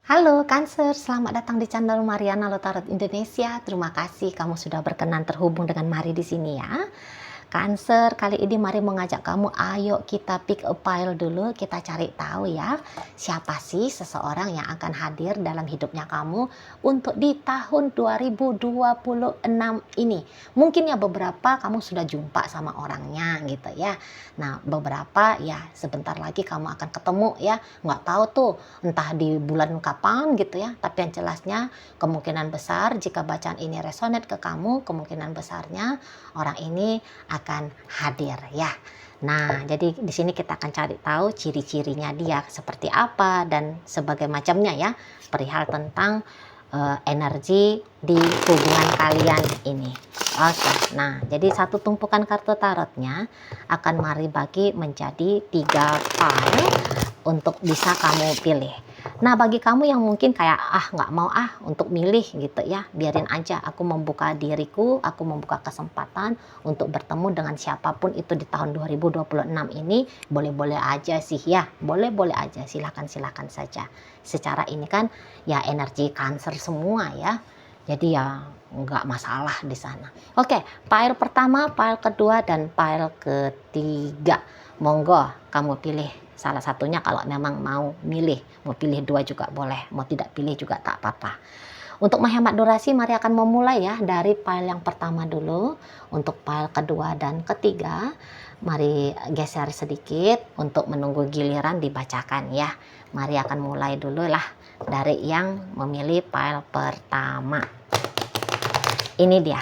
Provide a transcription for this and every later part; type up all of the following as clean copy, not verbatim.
Halo Cancer, selamat datang di channel Mariana Lotarot Indonesia. Terima kasih kamu sudah berkenan terhubung dengan Mari di sini ya. Cancer, kali ini Mari mengajak kamu, ayo kita pick a pile dulu, kita cari tahu ya, siapa sih seseorang yang akan hadir dalam hidupnya kamu untuk di tahun 2026 ini. Mungkin ya beberapa kamu sudah jumpa sama orangnya gitu ya. Nah, beberapa ya sebentar lagi kamu akan ketemu ya, nggak tahu tuh entah di bulan kapan gitu ya, tapi yang jelasnya kemungkinan besar jika bacaan ini resonate ke kamu, kemungkinan besarnya orang ini akan hadir ya. Nah, jadi di sini kita akan cari tahu ciri-cirinya dia seperti apa dan sebagainya macamnya ya, perihal tentang energi di hubungan kalian ini. Oke, nah jadi satu tumpukan kartu tarotnya akan Mari bagi menjadi 3 pile untuk bisa kamu pilih. Nah, bagi kamu yang mungkin kayak nggak mau untuk milih gitu ya, biarin aja, aku membuka diriku, aku membuka kesempatan untuk bertemu dengan siapapun itu di tahun 2026 ini, boleh-boleh aja sih ya, boleh-boleh aja, silakan saja. Secara ini kan ya energi Cancer semua ya, jadi ya nggak masalah di sana. Oke, pile pertama, pile kedua, dan pile ketiga. Monggo kamu pilih salah satunya kalau memang mau milih. Mau pilih 2 juga boleh, mau tidak pilih juga tak apa-apa. Untuk menghemat durasi, Mari akan memulai ya dari pile yang pertama dulu. Untuk pile kedua dan ketiga, Mari geser sedikit untuk menunggu giliran dibacakan ya. Mari akan mulai dulu lah dari yang memilih pile pertama. Ini dia.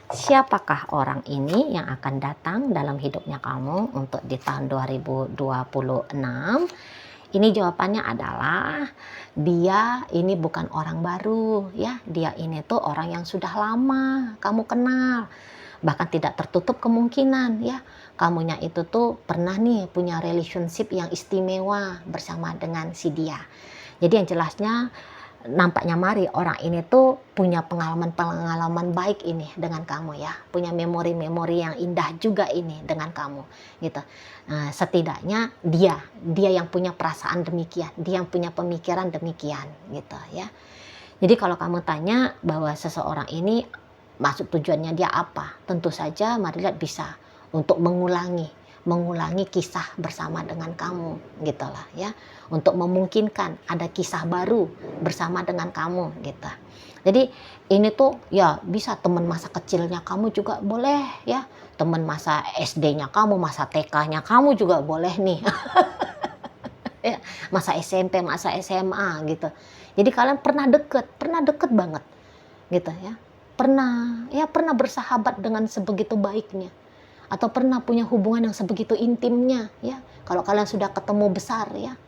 Siapakah orang ini yang akan datang dalam hidupnya kamu untuk di tahun 2026? Ini jawabannya adalah dia ini bukan orang baru ya. Dia ini tuh orang yang sudah lama kamu kenal. Bahkan tidak tertutup kemungkinan ya, kamunya itu tuh pernah nih punya relationship yang istimewa bersama dengan si dia. Jadi yang jelasnya nampaknya Mari orang ini tuh punya pengalaman-pengalaman baik ini dengan kamu ya, punya memori-memori yang indah juga ini dengan kamu gitu. Nah, setidaknya dia yang punya perasaan demikian, dia yang punya pemikiran demikian gitu ya. Jadi kalau kamu tanya bahwa seseorang ini masuk tujuannya dia apa, tentu saja Mari lihat bisa untuk mengulangi kisah bersama dengan kamu gitulah ya, untuk memungkinkan ada kisah baru bersama dengan kamu gitu. Jadi ini tuh ya bisa teman masa kecilnya kamu juga boleh ya, teman masa SD-nya kamu, masa TK-nya kamu juga boleh nih. Ya, masa SMP, masa SMA gitu. Jadi kalian pernah deket banget gitu ya. Pernah bersahabat dengan sebegitu baiknya, atau pernah punya hubungan yang sebegitu intimnya ya, kalau kalian sudah ketemu besar ya.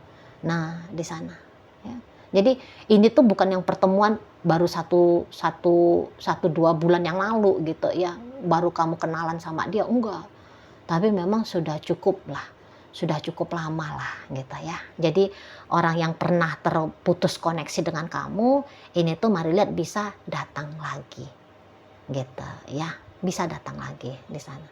Nah, di sana ya. Jadi ini tuh bukan yang pertemuan baru satu dua bulan yang lalu gitu ya, baru kamu kenalan sama dia, enggak. Tapi memang sudah cukup lama lah gitu ya. Jadi orang yang pernah terputus koneksi dengan kamu, ini tuh Mari lihat bisa datang lagi gitu ya, bisa datang lagi di sana.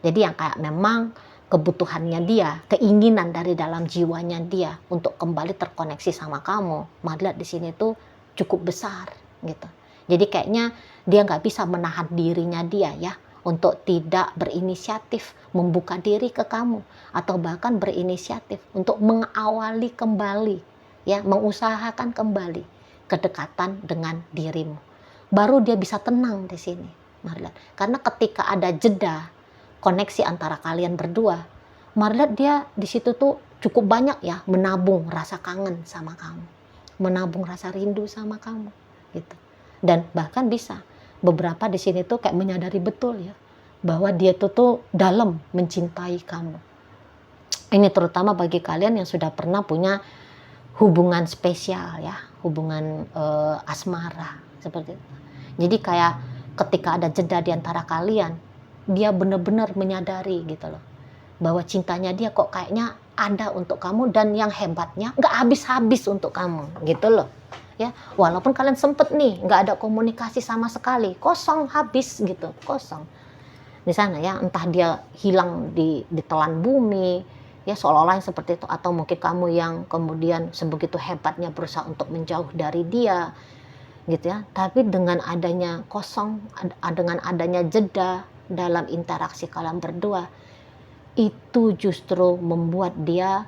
Jadi yang kayak memang kebutuhannya dia, keinginan dari dalam jiwanya dia untuk kembali terkoneksi sama kamu, Mari lihat di sini tuh cukup besar gitu. Jadi kayaknya dia nggak bisa menahan dirinya dia ya untuk tidak berinisiatif membuka diri ke kamu, atau bahkan berinisiatif untuk mengawali kembali ya, mengusahakan kembali kedekatan dengan dirimu. Baru dia bisa tenang di sini. Mari lihat. Karena ketika ada jeda koneksi antara kalian berdua, Mari lihat dia di situ tuh cukup banyak ya menabung rasa kangen sama kamu, menabung rasa rindu sama kamu gitu. Dan bahkan bisa beberapa di sini tuh kayak menyadari betul ya bahwa dia tuh dalam mencintai kamu. Ini terutama bagi kalian yang sudah pernah punya hubungan spesial ya, hubungan asmara seperti itu. Jadi kayak ketika ada jeda di antara kalian, dia benar-benar menyadari gitu loh, bahwa cintanya dia kok kayaknya ada untuk kamu, dan yang hebatnya nggak habis-habis untuk kamu gitu loh ya. Walaupun kalian sempet nih nggak ada komunikasi sama sekali, kosong, habis gitu, kosong di sana ya, entah dia hilang di telan bumi ya seolah-olah yang seperti itu, atau mungkin kamu yang kemudian sebegitu hebatnya berusaha untuk menjauh dari dia gitu ya. Tapi dengan adanya kosong, dengan adanya jeda dalam interaksi kalian berdua, itu justru membuat dia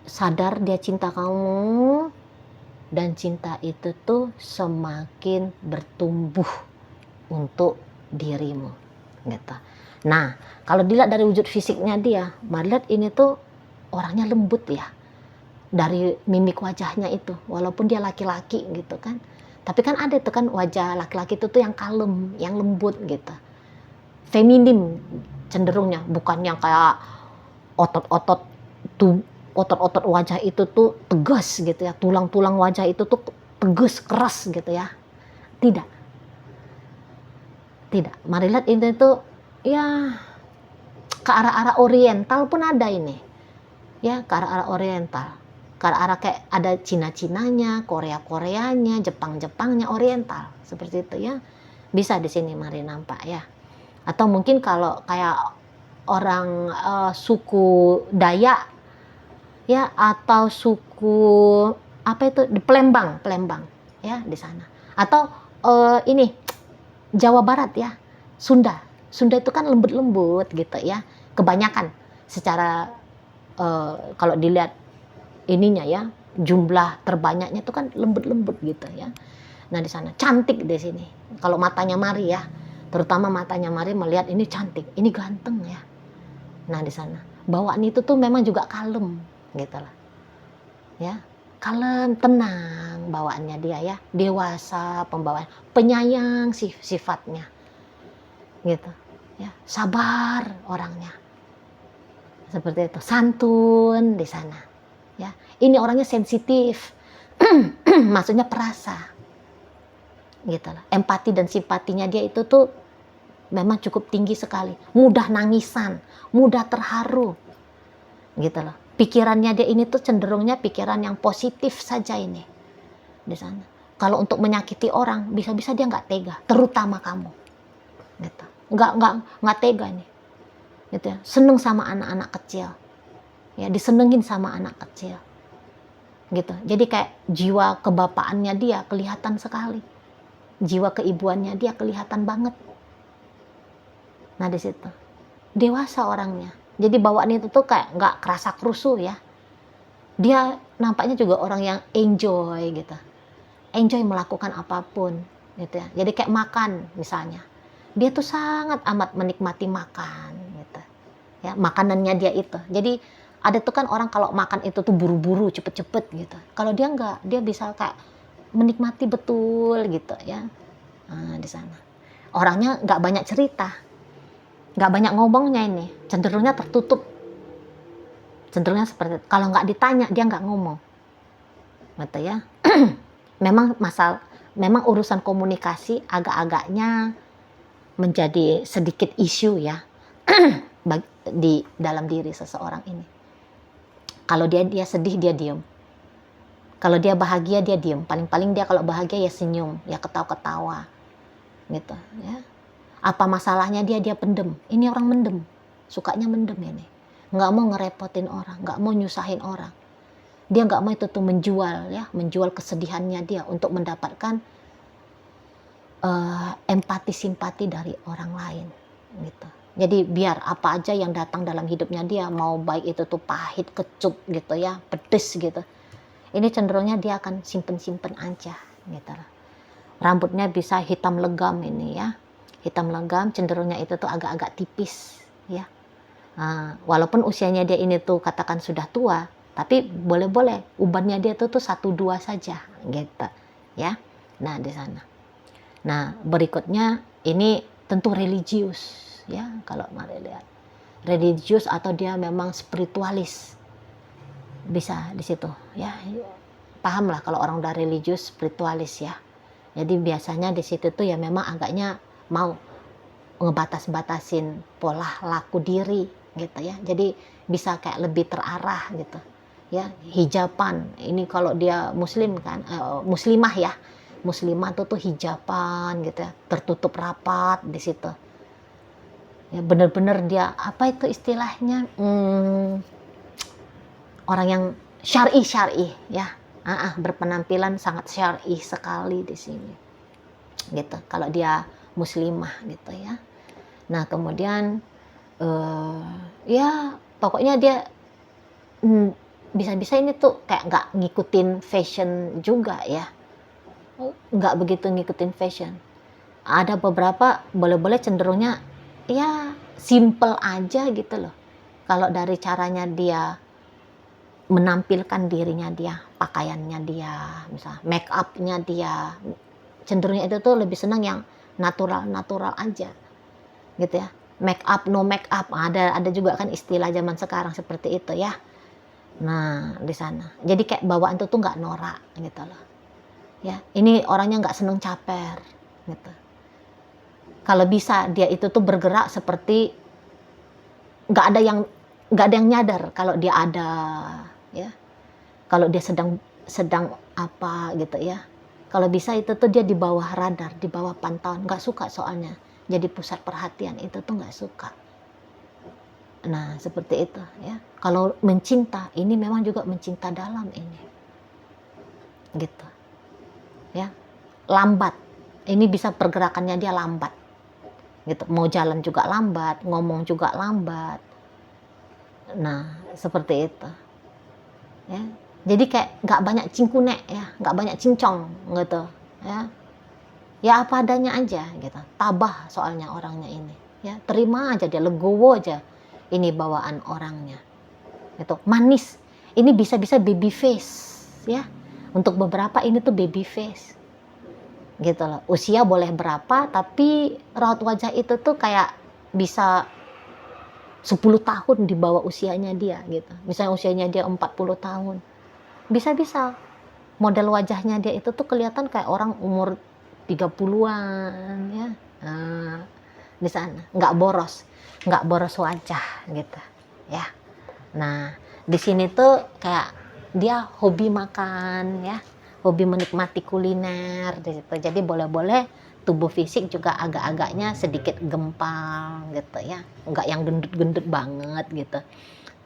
sadar dia cinta kamu, dan cinta itu tuh semakin bertumbuh untuk dirimu gitu. Nah, kalau dilihat dari wujud fisiknya dia, melihat ini tuh orangnya lembut ya, dari mimik wajahnya itu, walaupun dia laki-laki gitu kan, tapi kan ada tuh kan wajah laki-laki itu tuh yang kalem, yang lembut gitu, feminim cenderungnya, bukan yang kayak otot-otot tuh, otot-otot wajah itu tuh tegas gitu ya, tulang-tulang wajah itu tuh tegas keras gitu ya. Tidak, tidak. Mari lihat ini tuh ya ke arah-arah oriental pun ada ini. Ya, ke arah-arah oriental. Ke arah kayak ada Cina-Cinanya, Korea-Koreanya, Jepang-Jepangnya, oriental. Seperti itu ya. Bisa di sini mari nampak ya. Atau mungkin kalau kayak orang suku Dayak ya, atau suku apa itu di Palembang ya di sana. Atau ini Jawa Barat ya, Sunda itu kan lembut-lembut gitu ya, kebanyakan secara kalau dilihat ininya ya, jumlah terbanyaknya itu kan lembut-lembut gitu ya. Nah di sana cantik di sini, kalau matanya Mari ya, terutama matanya Mari melihat ini cantik, ini ganteng ya. Nah di sana bawaan itu tuh memang juga kalem gitu lah ya, kalem, tenang bawaannya dia ya, dewasa pembawaan, penyayang sifatnya gitu ya, sabar orangnya seperti itu, santun di sana ya. Ini orangnya sensitif maksudnya perasa gitu lah, empati dan simpatinya dia itu tuh memang cukup tinggi sekali, mudah nangisan, mudah terharu gitu loh. Pikirannya dia ini tuh cenderungnya pikiran yang positif saja ini di sana. Kalau untuk menyakiti orang bisa-bisa dia nggak tega, terutama kamu gitu. Nggak tega nih gitu ya. Seneng sama anak-anak kecil ya, disenengin sama anak kecil gitu. Jadi kayak jiwa kebapaannya dia kelihatan sekali, jiwa keibuannya dia kelihatan banget. Nah di situ dewasa orangnya, jadi bawaan itu tuh kayak nggak kerasa kerusuh ya. Dia nampaknya juga orang yang enjoy gitu, enjoy melakukan apapun gitu ya. Jadi kayak makan misalnya, dia tuh sangat amat menikmati makan gitu ya, makanannya dia itu. Jadi ada tuh kan orang kalau makan itu tuh buru-buru cepet-cepet gitu, kalau dia enggak, dia bisa kayak menikmati betul gitu ya. Nah, di sana orangnya nggak banyak cerita, nggak banyak ngomongnya, ini cenderungnya tertutup, cenderungnya seperti itu. Kalau nggak ditanya dia nggak ngomong gitu ya. Memang urusan komunikasi agak-agaknya menjadi sedikit isu ya di dalam diri seseorang ini. Kalau dia sedih dia diem, kalau dia bahagia dia diem, paling-paling dia kalau bahagia ya senyum, ya ketawa-ketawa gitu ya. Apa masalahnya dia pendem, ini orang mendem, sukanya mendem ini, nggak mau ngerepotin orang, nggak mau nyusahin orang. Dia nggak mau itu tuh menjual kesedihannya dia untuk mendapatkan empati simpati dari orang lain gitu. Jadi biar apa aja yang datang dalam hidupnya dia, mau baik itu tuh pahit, kecup gitu ya, pedes gitu, ini cenderungnya dia akan simpen aja gitu. Rambutnya bisa hitam legam ini ya, hitam legam, cenderungnya itu tuh agak-agak tipis ya. Walaupun usianya dia ini tuh katakan sudah tua, tapi boleh-boleh ubannya dia tuh 1-2 saja gitu ya. Nah di sana. Nah berikutnya ini tentu religius ya, kalau mari lihat religius atau dia memang spiritualis, bisa di situ ya. Paham lah kalau orang udah religius spiritualis ya. Jadi biasanya di situ tuh ya memang agaknya mau ngebatas-batasin pola laku diri gitu ya. Jadi bisa kayak lebih terarah gitu ya. Hijaban ini kalau dia muslim kan, muslimah ya, muslimah tuh hijaban gitu ya, tertutup rapat di situ Ya benar-benar dia apa itu istilahnya, orang yang syar'i ya, berpenampilan sangat syar'i sekali di sini, gitu. Kalau dia muslimah gitu ya. Nah kemudian ya pokoknya dia bisa-bisa ini tuh kayak nggak ngikutin fashion juga ya, nggak begitu ngikutin fashion. Ada beberapa boleh-boleh cenderungnya ya simple aja gitu loh. Kalau dari caranya dia menampilkan dirinya dia, pakaiannya dia, misal make up-nya dia, cenderungnya itu tuh lebih senang yang natural-natural aja gitu ya. Make up, no make up, ada juga kan istilah zaman sekarang seperti itu ya. Nah di sana jadi kayak bawaan tuh nggak norak gitu loh ya. Ini orangnya nggak seneng caper gitu. Kalau bisa dia itu tuh bergerak seperti nggak ada yang nyadar kalau dia ada ya, kalau dia sedang sedang apa gitu ya. Kalau bisa itu tuh dia di bawah radar, di bawah pantauan. Nggak suka soalnya jadi pusat perhatian, itu tuh nggak suka. Nah seperti itu ya. Kalau mencinta ini memang juga mencinta dalam ini gitu ya. Lambat, ini bisa pergerakannya dia lambat gitu, mau jalan juga lambat, ngomong juga lambat. Nah seperti itu ya. Jadi kayak nggak banyak cingkunek ya, nggak banyak cincong gitu ya. Ya apa adanya aja gitu, tabah soalnya orangnya ini ya, terima aja dia, legowo aja ini bawaan orangnya gitu. Manis, ini bisa-bisa baby face ya, untuk beberapa ini tuh baby face gitu loh. Usia boleh berapa tapi raut wajah itu tuh kayak bisa 10 tahun di bawah usianya dia gitu. Misalnya usianya dia 40 tahun, bisa-bisa model wajahnya dia itu tuh kelihatan kayak orang umur 30-an ya. Nah, di sana nggak boros wajah gitu ya. Nah di sini tuh kayak dia hobi makan ya, hobi menikmati kuliner di situ. Jadi boleh-boleh tubuh fisik juga agak-agaknya sedikit gempal gitu ya, nggak yang gendut-gendut banget gitu,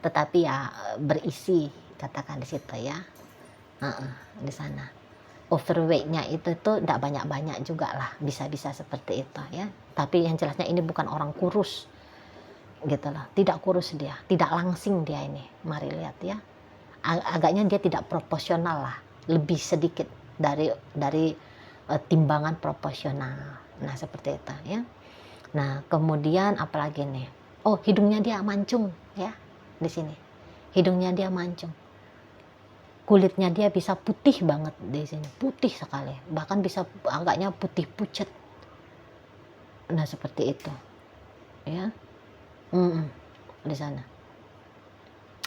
tetapi ya berisi katakan di situ ya. Di sana overweightnya itu tuh tidak banyak-banyak juga lah, bisa-bisa seperti itu ya. Tapi yang jelasnya ini bukan orang kurus gitu loh, tidak kurus dia, tidak langsing dia ini. Mari lihat ya, agaknya dia tidak proporsional lah, lebih sedikit dari timbangan proporsional. Nah seperti itu ya. Nah kemudian apalagi nih, oh hidungnya dia mancung ya, di sini hidungnya dia mancung. Kulitnya dia bisa putih banget di sini, putih sekali, bahkan bisa agaknya putih pucat. Nah seperti itu ya. Di sana.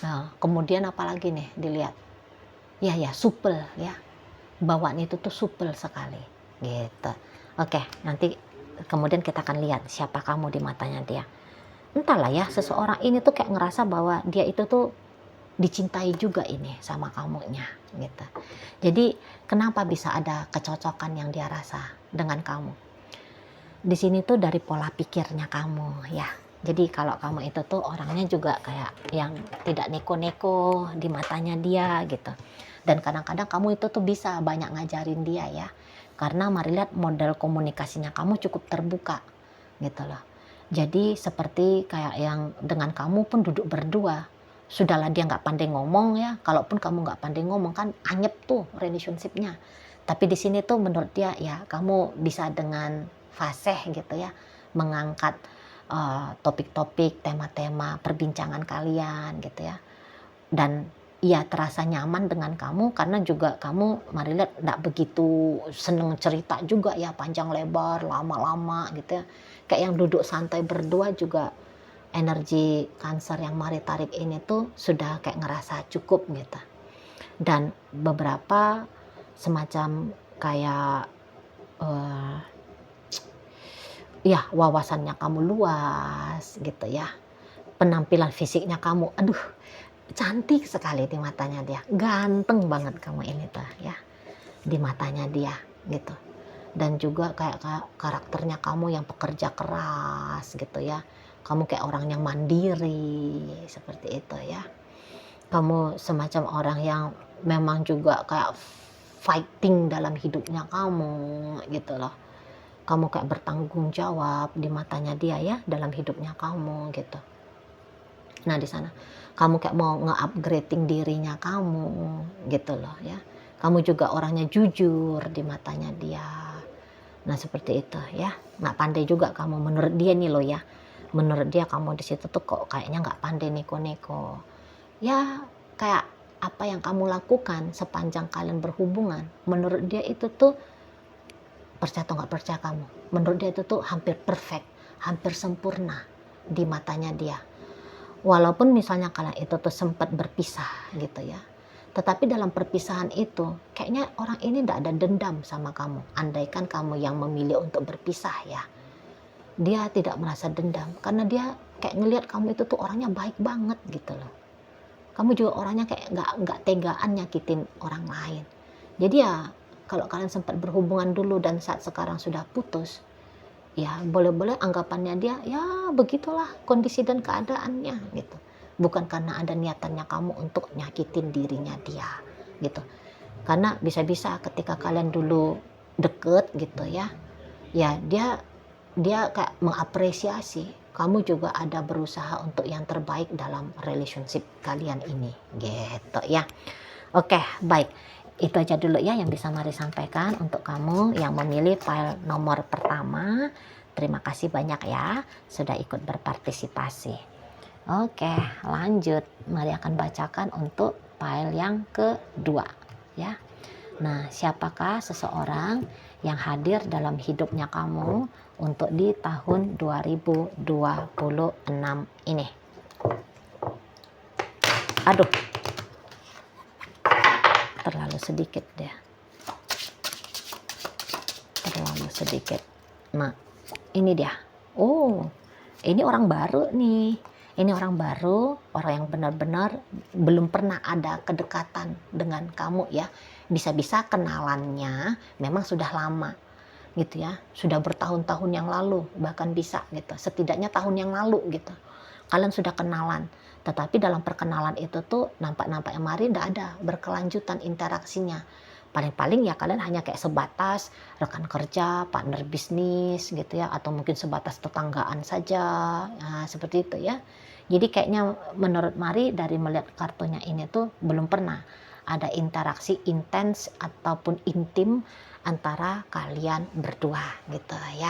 Nah, kemudian apalagi nih dilihat, ya supel ya, bawaan itu tuh supel sekali gitu. Oke, nanti kemudian kita akan lihat siapa kamu di matanya dia. Entahlah ya, seseorang ini tuh kayak ngerasa bahwa dia itu tuh dicintai juga ini sama kamunya gitu. Jadi kenapa bisa ada kecocokan yang dia rasa dengan kamu? Di sini tuh dari pola pikirnya kamu ya. Jadi kalau kamu itu tuh orangnya juga kayak yang tidak neko-neko di matanya dia gitu. Dan kadang-kadang kamu itu tuh bisa banyak ngajarin dia ya. Karena mari lihat model komunikasinya kamu cukup terbuka gitu loh. Jadi seperti kayak yang dengan kamu pun duduk berdua. Sudahlah dia nggak pandai ngomong ya. Kalaupun kamu nggak pandai ngomong kan anyep tuh relationship-nya. Tapi di sini tuh menurut dia ya kamu bisa dengan fasih gitu ya, mengangkat topik-topik, tema-tema perbincangan kalian gitu ya. Dan ia terasa nyaman dengan kamu karena juga kamu mari lihat tidak begitu seneng cerita juga ya, panjang lebar, lama-lama gitu ya. Kayak yang duduk santai berdua juga energi Cancer yang mari tarik ini tuh sudah kayak ngerasa cukup gitu. Dan beberapa semacam kayak ya wawasannya kamu luas gitu ya, penampilan fisiknya kamu aduh cantik sekali di matanya dia, ganteng banget kamu ini tuh ya di matanya dia gitu. Dan juga kayak karakternya kamu yang pekerja keras gitu ya, Kamu kayak orang yang mandiri, seperti itu ya. Kamu semacam orang yang memang juga kayak fighting dalam hidupnya kamu, gitu loh. Kamu kayak bertanggung jawab di matanya dia ya, dalam hidupnya kamu, gitu. Nah, di sana kamu kayak mau nge-upgrading dirinya kamu, gitu loh ya. Kamu juga orangnya jujur di matanya dia. Nah, seperti itu ya. Nggak pandai juga kamu menurut dia nih loh ya. Menurut dia kamu di situ tuh kok kayaknya nggak pandai neko-neko. Ya, kayak apa yang kamu lakukan sepanjang kalian berhubungan, menurut dia itu tuh, percaya atau nggak percaya kamu, menurut dia itu tuh hampir perfect, hampir sempurna di matanya dia. Walaupun misalnya kalian itu tuh sempat berpisah gitu ya, tetapi dalam perpisahan itu kayaknya orang ini tidak ada dendam sama kamu. Andaikan kamu yang memilih untuk berpisah ya, dia tidak merasa dendam karena dia kayak ngelihat kamu itu tuh orangnya baik banget gitu loh. Kamu juga orangnya kayak nggak tegaan nyakitin orang lain. Jadi ya kalau kalian sempat berhubungan dulu dan saat sekarang sudah putus, ya boleh-boleh anggapannya dia ya begitulah kondisi dan keadaannya gitu. Bukan karena ada niatannya kamu untuk nyakitin dirinya dia gitu. Karena bisa-bisa ketika kalian dulu deket gitu ya, ya dia kayak mengapresiasi kamu juga ada berusaha untuk yang terbaik dalam relationship kalian ini gitu ya. Oke, baik. Itu aja dulu ya yang bisa Mari sampaikan untuk kamu yang memilih file nomor pertama. Terima kasih banyak ya sudah ikut berpartisipasi. Oke, lanjut. Mari akan bacakan untuk file yang kedua ya. Nah, siapakah seseorang yang hadir dalam hidupnya kamu untuk di tahun 2026 ini? Aduh, terlalu sedikit deh. Terlalu sedikit. Nah, ini dia. Oh, ini orang baru nih. Ini orang baru, orang yang benar-benar belum pernah ada kedekatan dengan kamu ya. Bisa-bisa kenalannya memang sudah lama gitu ya. Sudah bertahun-tahun yang lalu bahkan bisa gitu. Setidaknya tahun yang lalu gitu. Kalian sudah kenalan. Tetapi dalam perkenalan itu tuh nampak-nampaknya Mari tidak ada berkelanjutan interaksinya. Paling-paling ya kalian hanya kayak sebatas rekan kerja, partner bisnis gitu ya, atau mungkin sebatas tetanggaan saja. Nah, seperti itu ya. Jadi kayaknya menurut Mari dari melihat kartunya ini tuh belum pernah ada interaksi intens ataupun intim antara kalian berdua gitu ya.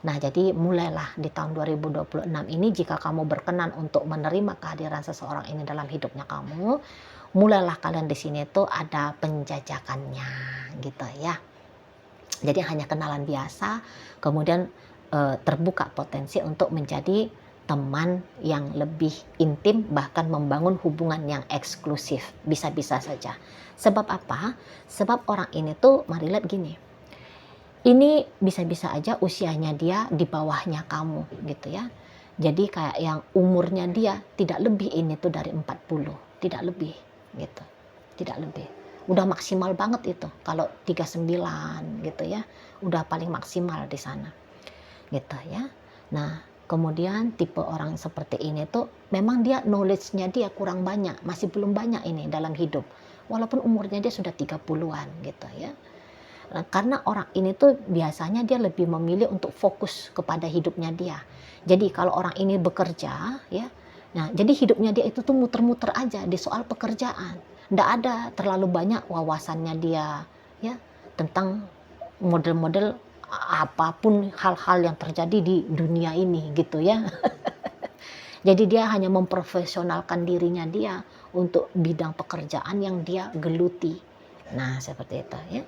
Nah, jadi mulailah di tahun 2026 ini jika kamu berkenan untuk menerima kehadiran seseorang ini dalam hidupnya kamu, mulailah kalian di sini tuh ada penjajakannya gitu ya. Jadi hanya kenalan biasa, kemudian terbuka potensi untuk menjadi teman yang lebih intim, bahkan membangun hubungan yang eksklusif. Bisa-bisa saja. Sebab apa? Sebab orang ini tuh, Mari lihat gini. Ini bisa-bisa aja usianya dia di bawahnya kamu gitu ya. Jadi kayak yang umurnya dia tidak lebih ini tuh dari 40, tidak lebih gitu. Tidak lebih. Udah maksimal banget itu kalau 39 gitu ya. Udah paling maksimal di sana. Gitu ya. Nah, kemudian tipe orang seperti ini tuh memang dia knowledge-nya dia kurang banyak, masih belum banyak ini dalam hidup. Walaupun umurnya dia sudah 30-an gitu ya. Karena orang ini tuh biasanya dia lebih memilih untuk fokus kepada hidupnya dia. Jadi kalau orang ini bekerja ya, nah jadi hidupnya dia itu tuh muter-muter aja di soal pekerjaan. Nggak ada terlalu banyak wawasannya dia ya tentang model-model apapun hal-hal yang terjadi di dunia ini gitu ya. Jadi dia hanya memprofesionalkan dirinya dia untuk bidang pekerjaan yang dia geluti. Nah, seperti itu ya.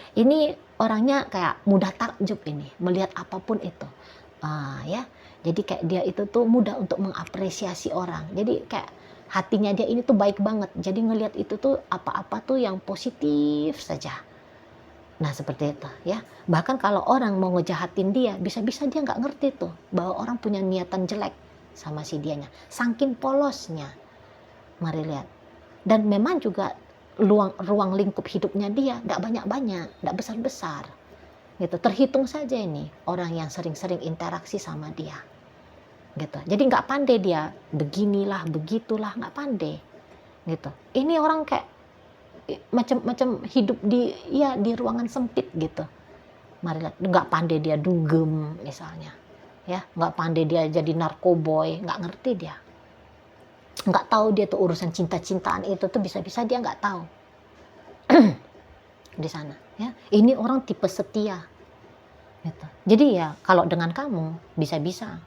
Ini orangnya kayak mudah takjub ini, melihat apapun itu. Ya. Jadi kayak dia itu tuh mudah untuk mengapresiasi orang. Jadi kayak hatinya dia ini tuh baik banget. Jadi ngelihat itu tuh apa-apa tuh yang positif saja. Nah, seperti itu ya. Bahkan kalau orang mau ngejahatin dia, bisa-bisa dia nggak ngerti tuh bahwa orang punya niatan jelek sama si dianya. Saking polosnya. Mari lihat. Dan memang juga ruang lingkup hidupnya dia tidak banyak-banyak, tidak besar-besar gitu. Terhitung saja ini orang yang sering-sering interaksi sama dia gitu. Jadi nggak pandai dia, beginilah, begitulah, nggak pandai, gitu. Ini orang kayak macam-macam hidup di ya di ruangan sempit gitu. Mari lihat, nggak pandai dia dugem misalnya, ya, nggak pandai dia jadi narkoboy, nggak ngerti dia, nggak tahu dia tuh urusan cinta-cintaan itu tuh bisa-bisa dia nggak tahu di sana, ya. Ini orang tipe setia, gitu. Jadi ya kalau dengan kamu bisa-bisa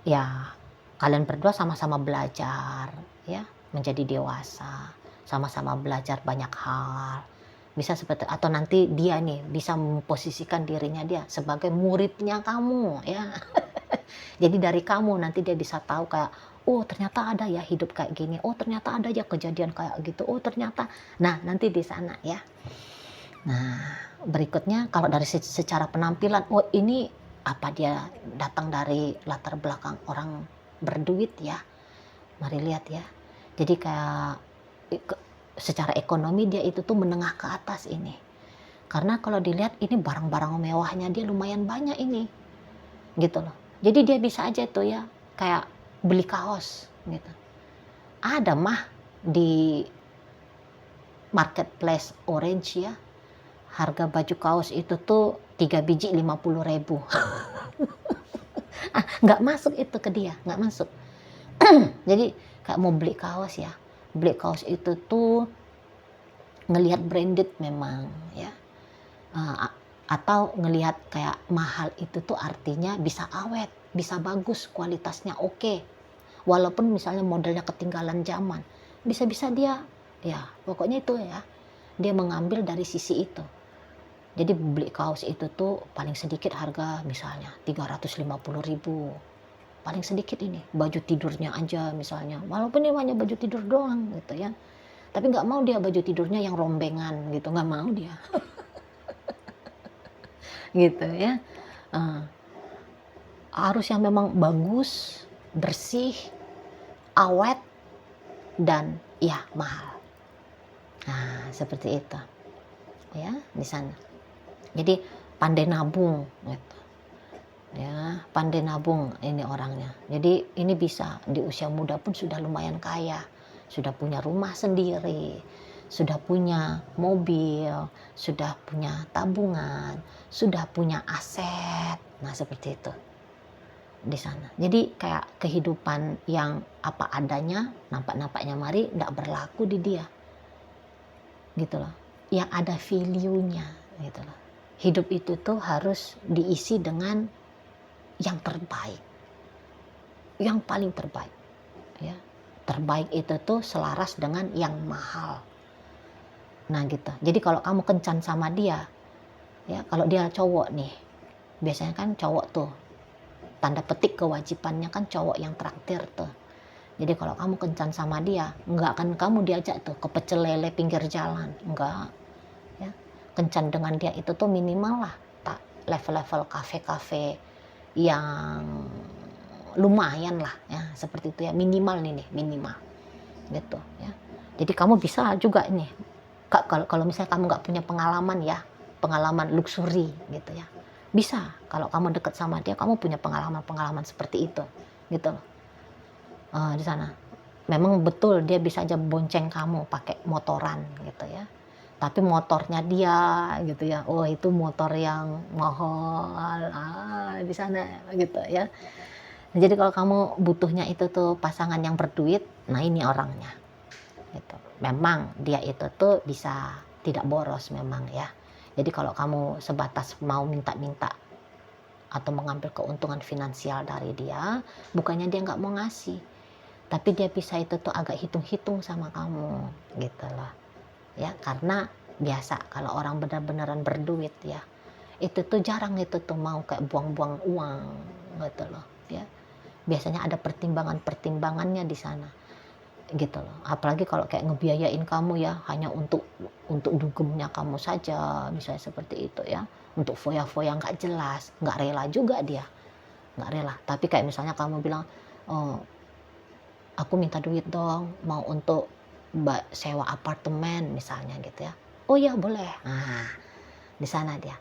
ya kalian berdua sama-sama belajar ya menjadi dewasa, sama-sama belajar banyak hal. Bisa seperti atau nanti dia nih bisa memposisikan dirinya dia sebagai muridnya kamu ya. Jadi dari kamu nanti dia bisa tahu kayak oh ternyata ada ya hidup kayak gini. Oh ternyata ada ya kejadian kayak gitu. Oh ternyata. Nah, nanti di sana ya. Nah, berikutnya kalau dari secara penampilan, oh ini apa dia datang dari latar belakang orang berduit ya. Mari lihat ya. Jadi kayak secara ekonomi dia itu tuh menengah ke atas ini. Karena kalau dilihat ini barang-barang mewahnya dia lumayan banyak ini. Gitu loh. Jadi dia bisa aja tuh ya kayak beli kaos gitu. Ada mah di marketplace Orange ya. Harga baju kaos itu tuh 3 biji 50.000. Nggak masuk itu ke dia, nggak masuk. Jadi kayak mau beli kaos ya, beli kaos itu tuh ngelihat branded memang ya, atau ngelihat kayak mahal itu tuh artinya bisa awet, bisa bagus, kualitasnya oke. Walaupun misalnya modelnya ketinggalan zaman, bisa-bisa dia ya pokoknya itu ya, dia mengambil dari sisi itu. Jadi beli kaos itu tuh paling sedikit harga misalnya 350.000. Paling sedikit ini, baju tidurnya aja misalnya. Walaupun ini hanya baju tidur doang gitu ya. Tapi nggak mau dia baju tidurnya yang rombengan gitu, nggak mau dia. Gitu ya. Harus yang memang bagus, bersih, awet, dan ya mahal. Nah, seperti itu. Ya, di sana. Jadi pandai nabung gitu. Ya, pandai nabung ini orangnya. Jadi ini bisa di usia muda pun sudah lumayan kaya, sudah punya rumah sendiri, sudah punya mobil, sudah punya tabungan, sudah punya aset. Nah, seperti itu di sana. Jadi kayak kehidupan yang apa adanya, nampak-nampaknya mari tidak berlaku di dia. Gitu loh. Yang ada value-nya gitu loh. Hidup itu tuh harus diisi dengan yang terbaik, yang paling terbaik ya. Terbaik itu tuh selaras dengan yang mahal. Nah gitu. Jadi kalau kamu kencan sama dia ya, kalau dia cowok nih, biasanya kan cowok tuh tanda petik kewajibannya kan cowok yang traktir tuh. Jadi kalau kamu kencan sama dia, enggak akan kamu diajak tuh ke pecel lele pinggir jalan, enggak ya. Kencan dengan dia itu tuh minimal lah tak level-level kafe-kafe yang lumayan lah ya, seperti itu ya, minimal nih minimal gitu ya. Jadi kamu bisa juga ini kalau misalnya kamu nggak punya pengalaman ya, pengalaman luxury gitu ya, bisa kalau kamu deket sama dia kamu punya pengalaman seperti itu gitu loh. Di sana memang betul dia bisa aja bonceng kamu pakai motoran gitu ya, tapi motornya dia gitu ya, oh itu motor yang mahal di sana gitu ya. Jadi kalau kamu butuhnya itu tuh pasangan yang berduit, nah ini orangnya gitu. Memang dia itu tuh bisa tidak boros memang ya. Jadi kalau kamu sebatas mau minta-minta atau mengambil keuntungan finansial dari dia, bukannya dia nggak mau ngasih, tapi dia bisa itu tuh agak hitung-hitung sama kamu gitu loh ya. Karena biasa kalau orang benar-benaran berduit ya, itu tuh jarang itu tuh mau kayak buang-buang uang gitu loh ya. Biasanya ada pertimbangannya di sana gitu loh. Apalagi kalau kayak ngebiayain kamu ya hanya untuk dugemnya kamu saja misalnya seperti itu ya, untuk foya-foya nggak jelas, nggak rela juga dia, nggak rela. Tapi kayak misalnya kamu bilang, oh, aku minta duit dong mau untuk sewa apartemen misalnya gitu ya, oh ya boleh. Nah di sana dia,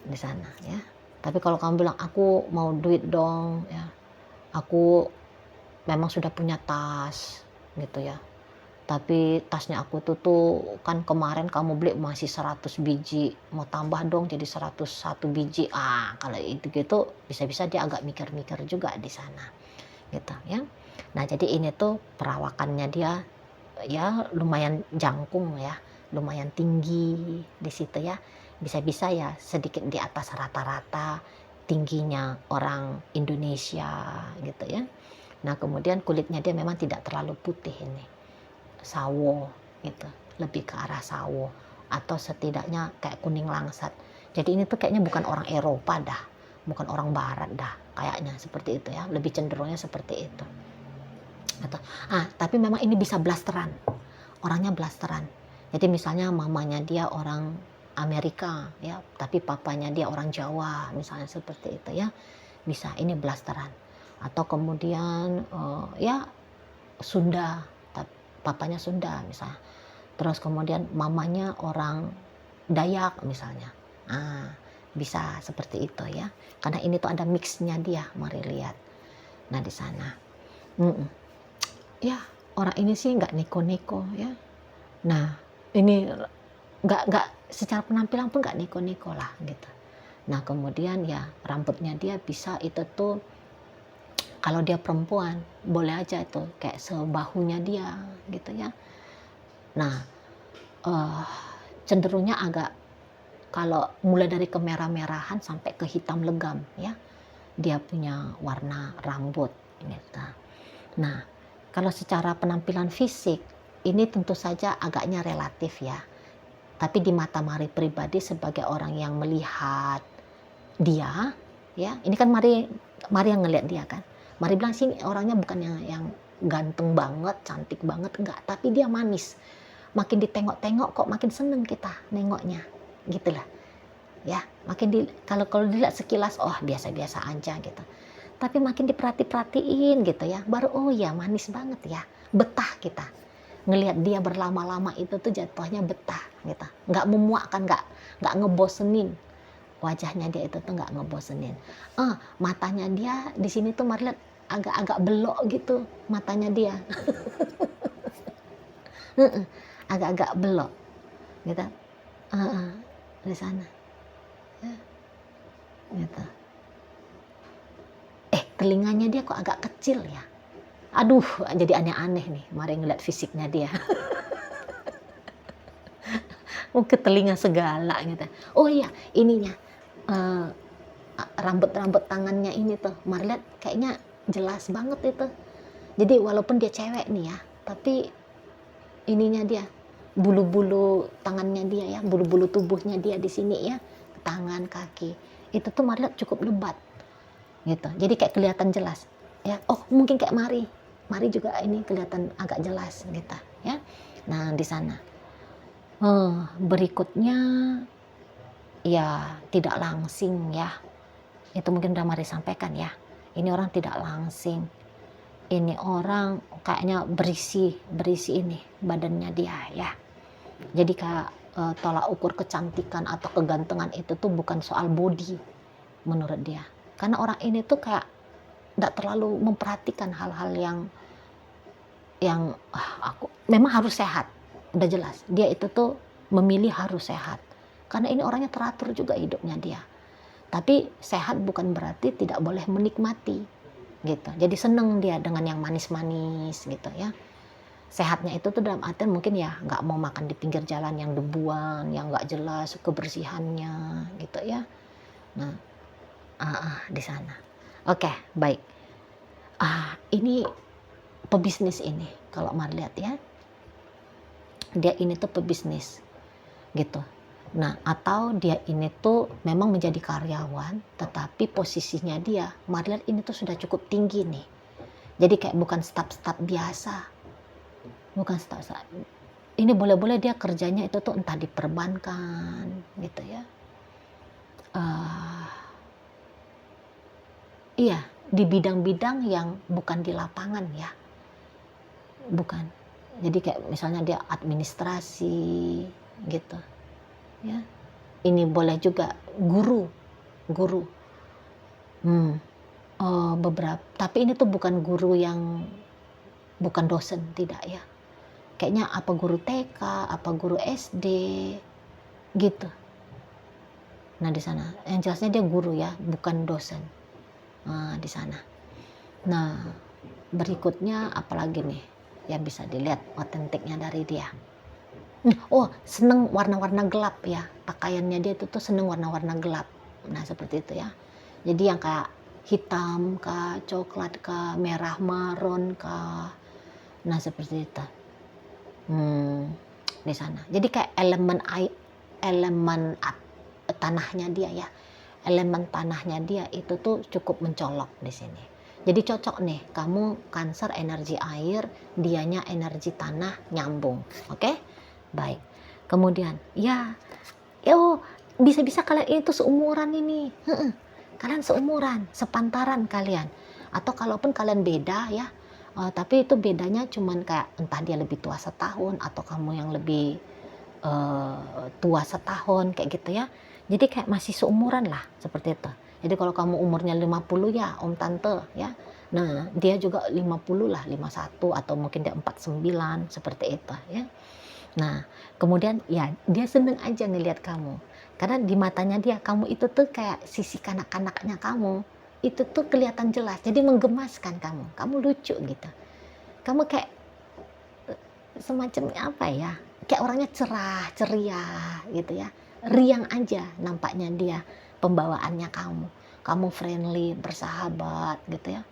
di sana ya. Tapi kalau kamu bilang aku mau duit dong ya, aku memang sudah punya tas gitu ya. Tapi tasnya aku tuh kan kemarin kamu beli masih 100 biji, mau tambah dong jadi 101 biji. Kalau itu gitu bisa-bisa dia agak mikir-mikir juga di sana gitu ya. Nah, jadi ini tuh perawakannya dia ya lumayan jangkung ya, lumayan tinggi di situ ya. Bisa-bisa ya sedikit di atas rata-rata tingginya orang Indonesia gitu ya. Nah, kemudian kulitnya dia memang tidak terlalu putih ini, sawo gitu, lebih ke arah sawo atau setidaknya kayak kuning langsat. Jadi ini tuh kayaknya bukan orang Eropa dah, bukan orang Barat dah, kayaknya seperti itu ya, lebih cenderungnya seperti itu. Gitu. Tapi memang ini bisa blasteran, orangnya blasteran. Jadi misalnya mamanya dia orang Amerika ya, tapi papanya dia orang Jawa, misalnya seperti itu ya, bisa ini blasteran. Atau kemudian ya Sunda, papanya Sunda misalnya. Terus kemudian mamanya orang Dayak misalnya. Bisa seperti itu ya. Karena ini tuh ada mixnya dia, mari lihat. Nah, di sana. Ya, orang ini sih nggak neko-neko ya. Nah, ini nggak secara penampilan pun nggak neko-neko lah gitu. Nah, kemudian ya rambutnya dia bisa itu tuh kalau dia perempuan boleh aja itu kayak sebahunya dia gitu ya. Nah, cenderungnya agak kalau mulai dari kemerah-merahan sampai ke hitam legam ya. Dia punya warna rambut gitu. Nah, kalau secara penampilan fisik ini tentu saja agaknya relatif ya. Tapi di mata Mari pribadi sebagai orang yang melihat dia ya, ini kan Mari yang ngelihat dia kan. Mari bilang sih orangnya bukan yang ganteng banget, cantik banget, enggak, tapi dia manis. Makin ditengok-tengok kok makin seneng kita nengoknya, gitulah. Ya, makin kalau dilihat sekilas biasa-biasa aja gitu. Tapi makin diperhatiin gitu ya, baru oh ya manis banget ya, betah kita. Ngelihat dia berlama-lama itu tuh jatuhnya betah gitu. Nggak memuakkan, nggak ngebosenin. Wajahnya dia itu tuh nggak ngebosenin. Matanya dia di sini tuh Mari lihat agak-agak belok gitu matanya dia. Agak-agak belok gitu. Di sana. Ya, gitu. Telinganya dia kok agak kecil ya. Aduh, jadi aneh-aneh nih Mari ngeliat fisiknya dia. Ke telinga segala gitu. Oh iya, ininya rambut-rambut tangannya ini tuh Mari lihat kayaknya jelas banget itu. Jadi walaupun dia cewek nih ya, tapi ininya dia, bulu-bulu tangannya dia ya, bulu-bulu tubuhnya dia di sini ya, tangan, kaki, itu tuh Mari lihat cukup lebat gitu. Jadi kayak kelihatan jelas ya. Oh, mungkin kayak Mari juga ini kelihatan agak jelas gitu ya. Nah, di sana. Berikutnya ya tidak langsing ya. Itu mungkin udah Mari sampaikan ya. Ini orang tidak langsing. Ini orang kayaknya berisi ini badannya dia ya. Jadi kayak tolak ukur kecantikan atau kegantengan itu tuh bukan soal body menurut dia. Karena orang ini tuh kayak tidak terlalu memperhatikan hal-hal yang aku memang harus sehat. Udah jelas. Dia itu tuh memilih harus sehat. Karena ini orangnya teratur juga hidupnya dia. Tapi sehat bukan berarti tidak boleh menikmati gitu. Jadi seneng dia dengan yang manis-manis gitu ya. Sehatnya itu tuh dalam artian mungkin ya nggak mau makan di pinggir jalan yang debuan, yang nggak jelas kebersihannya gitu ya. Nah, di sana. Oke, baik. Ini pebisnis ini kalau Mari lihat ya. Dia ini tuh pebisnis gitu. Nah, atau dia ini tuh memang menjadi karyawan, tetapi posisinya dia, Mari lihat ini tuh sudah cukup tinggi nih. Jadi kayak bukan staf-staf biasa. Bukan staf-staf. Ini boleh-boleh dia kerjanya itu tuh entah di perbankan gitu ya. Iya, di bidang-bidang yang bukan di lapangan ya. Bukan. Jadi kayak misalnya dia administrasi gitu. Ya. Ini boleh juga guru. beberapa, tapi ini tuh bukan guru yang bukan dosen, tidak ya. Kayaknya apa guru TK, apa guru SD, gitu. Nah di sana, yang jelasnya dia guru ya, bukan dosen. Di sana. Nah berikutnya apalagi nih yang bisa dilihat otentiknya dari dia. Oh, seneng warna-warna gelap ya, pakaiannya dia itu tuh seneng warna-warna gelap. Nah seperti itu ya. Jadi yang kayak hitam kah, coklat kah, merah maron kah. Nah seperti itu. Di sana. Jadi kayak elemen tanahnya dia ya. Elemen tanahnya dia itu tuh cukup mencolok di sini. Jadi cocok nih, kamu Cancer energi air, dianya energi tanah, nyambung. Oke? Baik. Kemudian, bisa-bisa kalian itu seumuran ini. Kalian seumuran, sepantaran kalian. Atau kalaupun kalian beda ya, tapi itu bedanya cuman kayak entah dia lebih tua setahun atau kamu yang lebih tua setahun kayak gitu ya. Jadi kayak masih seumuran lah seperti itu. Jadi kalau kamu umurnya 50 ya om tante ya. Nah dia juga 50 lah, 51 atau mungkin dia 49 seperti itu ya. Nah kemudian ya dia seneng aja ngelihat kamu. Karena di matanya dia kamu itu tuh kayak sisi kanak-kanaknya kamu. Itu tuh kelihatan jelas. Jadi menggemaskan kamu. Kamu lucu gitu. Kamu kayak semacam apa ya? Kayak orangnya cerah, ceria gitu ya. Riang aja nampaknya dia, pembawaannya kamu. Kamu friendly, bersahabat gitu ya.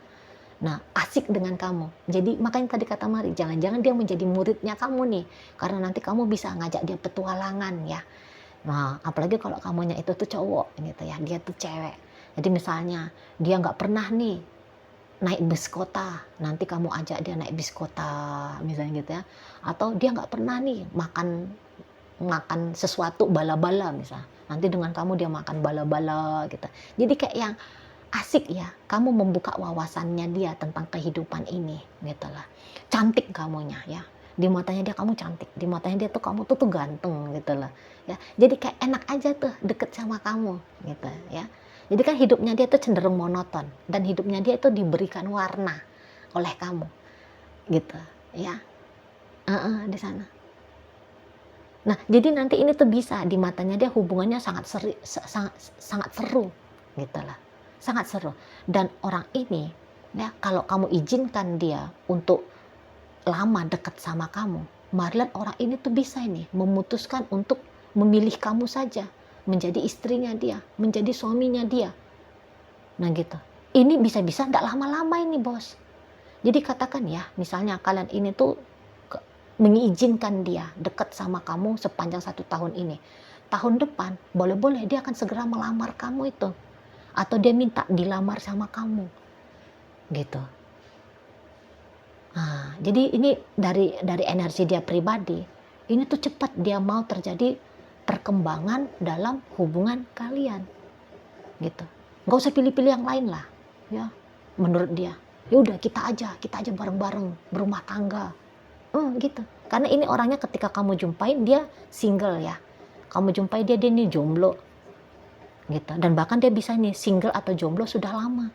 Nah, asik dengan kamu. Jadi makanya tadi kata Mari, jangan-jangan dia menjadi muridnya kamu nih. Karena nanti kamu bisa ngajak dia petualangan ya. Nah, apalagi kalau kamunya itu tuh cowok gitu ya, dia tuh cewek. Jadi misalnya dia nggak pernah nih naik bis kota, nanti kamu ajak dia naik bis kota misalnya gitu ya. Atau dia nggak pernah nih makan sesuatu bala-bala misalnya, nanti dengan kamu dia makan bala-bala gitu. Jadi kayak yang asik ya, kamu membuka wawasannya dia tentang kehidupan ini gitu lah. Cantik kamunya ya, di matanya dia kamu cantik, di matanya dia tuh kamu tuh ganteng gitu lah ya. Jadi kayak enak aja tuh deket sama kamu gitu ya. Jadi kan hidupnya dia tuh cenderung monoton dan hidupnya dia itu diberikan warna oleh kamu gitu ya. Di sana. Nah jadi nanti ini tuh bisa di matanya dia hubungannya sangat seru gitu lah, sangat seru. Dan orang ini ya, kalau kamu izinkan dia untuk lama dekat sama kamu, Marlan orang ini tuh bisa ini memutuskan untuk memilih kamu saja menjadi istrinya dia, menjadi suaminya dia. Nah gitu. Ini bisa-bisa enggak lama-lama ini bos. Jadi katakan ya, misalnya kalian ini tuh mengizinkan dia dekat sama kamu sepanjang 1 tahun ini. Tahun depan, boleh-boleh dia akan segera melamar kamu itu. Atau dia minta dilamar sama kamu. Gitu. Nah, jadi ini dari energi dia pribadi, ini tuh cepat dia mau terjadi perkembangan dalam hubungan kalian. Gitu. Nggak usah pilih-pilih yang lain lah. Ya, menurut dia. Ya udah kita aja bareng-bareng berumah tangga. Gitu. Karena ini orangnya ketika kamu jumpain dia single ya. Kamu jumpai dia ini jomblo. Gitu. Dan bahkan dia bisa nih single atau jomblo sudah lama.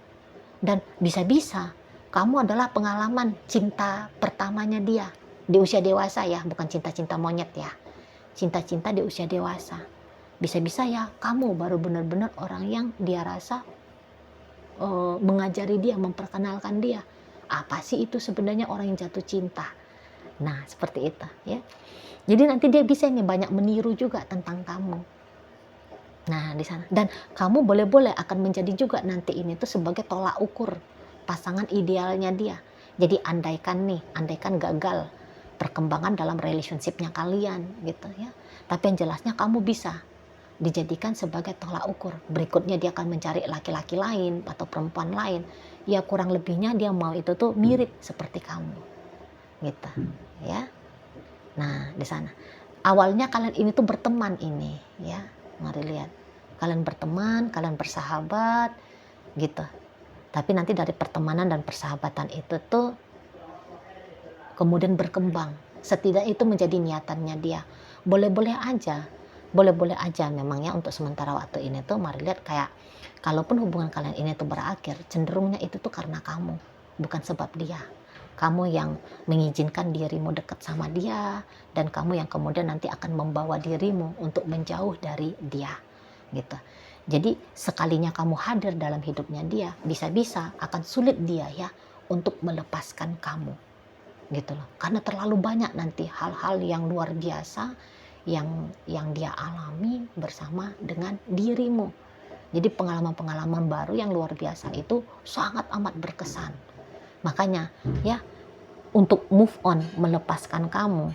Dan bisa-bisa kamu adalah pengalaman cinta pertamanya dia di usia dewasa ya, bukan cinta-cinta monyet ya. Cinta-cinta di usia dewasa. Bisa-bisa ya kamu baru benar-benar orang yang dia rasa mengajari dia, memperkenalkan dia. Apa sih itu sebenarnya orang yang jatuh cinta? Nah, seperti itu ya. Jadi nanti dia bisa nih banyak meniru juga tentang kamu. Nah, di sana. Dan kamu boleh-boleh akan menjadi juga nanti ini tuh sebagai tolak ukur pasangan idealnya dia. Jadi andaikan gagal perkembangan dalam relationship-nya kalian gitu ya. Tapi yang jelasnya kamu bisa dijadikan sebagai tolak ukur. Berikutnya dia akan mencari laki-laki lain atau perempuan lain. Ya kurang lebihnya dia mau itu tuh mirip seperti kamu. Gitu ya. Nah, di sana. Awalnya kalian ini tuh berteman ini ya. Mari lihat. Kalian berteman, kalian bersahabat gitu. Tapi nanti dari pertemanan dan persahabatan itu tuh kemudian berkembang. Setidaknya itu menjadi niatannya dia. Boleh-boleh aja boleh-boleh aja memang ya untuk sementara waktu ini tuh mari lihat kayak kalaupun hubungan kalian ini tuh berakhir, cenderungnya itu tuh karena kamu, bukan sebab dia. Kamu yang mengizinkan dirimu dekat sama dia, dan kamu yang kemudian nanti akan membawa dirimu untuk menjauh dari dia, gitu. Jadi sekalinya kamu hadir dalam hidupnya dia, bisa-bisa akan sulit dia ya untuk melepaskan kamu, gitu loh. Karena terlalu banyak nanti hal-hal yang luar biasa yang dia alami bersama dengan dirimu. Jadi pengalaman-pengalaman baru yang luar biasa itu sangat amat berkesan. Makanya ya, untuk move on, melepaskan kamu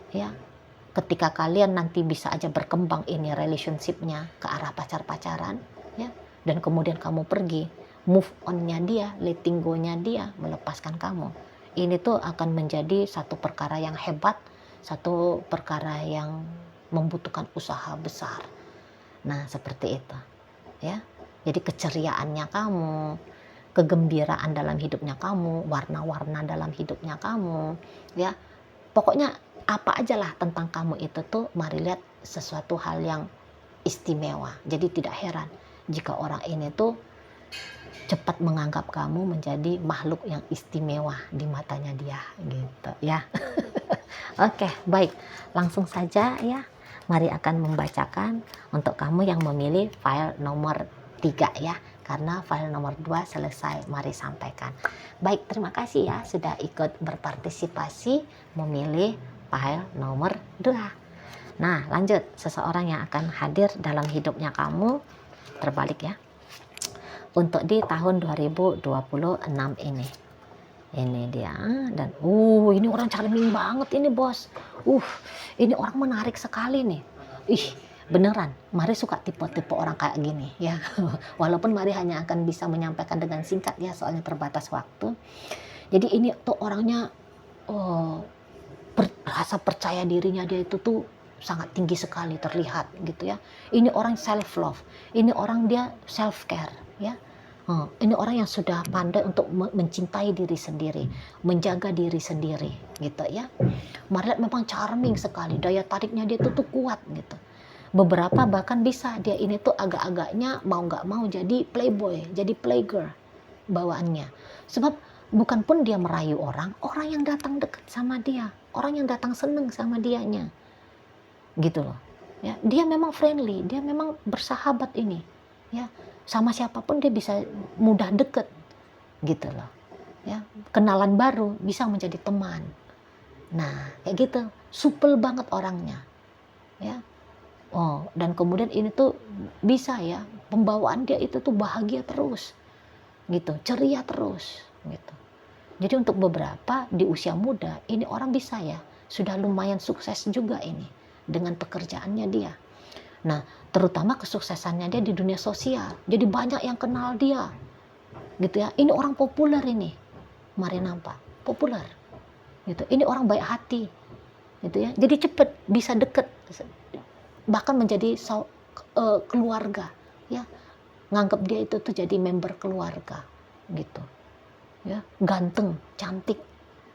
ya, ketika kalian nanti bisa aja berkembang ini relationship-nya ke arah pacar-pacaran ya, dan kemudian kamu pergi, move on-nya dia, letting go-nya dia, melepaskan kamu, ini tuh akan menjadi satu perkara yang hebat, satu perkara yang membutuhkan usaha besar. Nah seperti itu ya. Jadi keceriaannya kamu, kegembiraan dalam hidupnya kamu, warna-warna dalam hidupnya kamu ya, pokoknya apa aja lah tentang kamu itu tuh mari lihat sesuatu hal yang istimewa. Jadi tidak heran jika orang ini tuh cepat menganggap kamu menjadi makhluk yang istimewa di matanya dia, gitu ya. Oke, baik. Langsung saja ya. Mari akan membacakan untuk kamu yang memilih file nomor 3 ya. Karena file nomor 2 selesai, mari sampaikan. Baik, terima kasih ya sudah ikut berpartisipasi memilih file nomor 2. Nah, lanjut. Seseorang yang akan hadir dalam hidupnya kamu, terbalik ya, untuk di tahun 2026 ini. Ini dia, dan ini orang charming banget ini bos. Ini orang menarik sekali nih. Beneran, Mari suka tipe-tipe orang kayak gini ya. Walaupun Mari hanya akan bisa menyampaikan dengan singkat ya, soalnya terbatas waktu. Jadi ini tuh orangnya rasa percaya dirinya dia itu tuh sangat tinggi sekali terlihat gitu ya. Ini orang self love, ini orang dia self care ya. Ini orang yang sudah pandai untuk mencintai diri sendiri, menjaga diri sendiri gitu ya. Marliat memang charming sekali, daya tariknya dia tuh kuat gitu. Beberapa bahkan bisa dia ini tuh agak-agaknya mau nggak mau jadi playboy, jadi playgirl bawaannya. Sebab bukan pun dia merayu orang yang datang dekat sama dia, orang yang datang seneng sama dianya, gitu loh. Ya, dia memang friendly, dia memang bersahabat ini, ya. Sama siapapun dia bisa mudah deket, gitu loh. Ya, kenalan baru bisa menjadi teman. Nah, kayak gitu, supel banget orangnya, ya. Dan kemudian ini tuh bisa ya, pembawaan dia itu tuh bahagia terus, gitu, ceria terus, gitu. Jadi untuk beberapa di usia muda ini orang bisa ya, sudah lumayan sukses juga ini dengan pekerjaannya dia. Nah, terutama kesuksesannya dia di dunia sosial. Jadi banyak yang kenal dia. Gitu ya. Ini orang populer ini. Mari nampak, populer. Gitu. Ini orang baik hati. Gitu ya. Jadi cepat bisa deket. Bahkan menjadi keluarga, ya. Nganggap dia itu tuh jadi member keluarga, gitu. Ya, ganteng, cantik.